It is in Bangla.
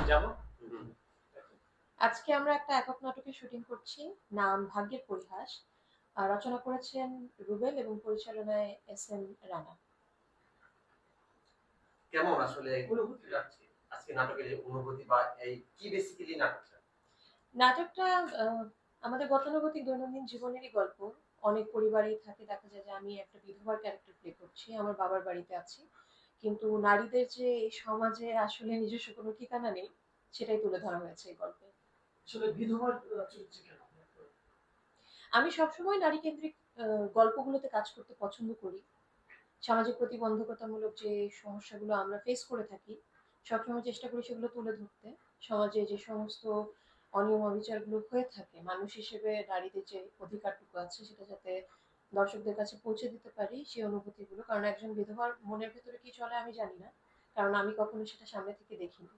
যাবো। আজকে আমরা একটা একক নাটকের শুটিং করছি, নাম ভাগ্যের পরিহাস। রচনা করেছেন রুবেল এবং পরিচালনায় এস.এম. রানা। কেমন আসলে অনুভূতি লাগছে আজকে নাটকের যে অনুভূতি বা এই কি বেসিক্যালি নাটকটা? নাটকটা আমাদের গতানুগতিক দৈনন্দিন জীবনেরই গল্প। অনেক পরিবারেই থাকে, দেখা যায় যে আমি একটা বিধবার ক্যারেক্টার প্লে করছি, আমার বাবার বাড়িতে আছি। কিন্তু নারীদের যে এই সমাজে আসলে নিজস্ব কোনো ঠিকানা নেই, সেটাই তুলে ধরা হয়েছে এই গল্পে। আসলে বিধবার চরিত্রে কেন? আমি সবসময় নারীকেন্দ্রিক গল্পগুলোতে কাজ করতে পছন্দ করি। সামাজিক প্রতিবন্ধকতামূলক যে সমস্যাগুলো আমরা ফেস করে থাকি, সবসময় চেষ্টা করি সেগুলো তুলে ধরতে। সমাজে যে সমস্ত অনিয়ম অবিচারগুলো হয়ে থাকে, মানুষ হিসেবে নারীদের যে অধিকারটুকু আছে সেটা যাতে দর্শকদের কাছে পৌঁছে দিতে পারি, সেই অনুভূতিগুলো। কারণ একজন বিধবার মনের ভেতরে কি চলে আমি জানি না, কারণ আমি কখনো সেটা সামনে থেকে দেখিনি।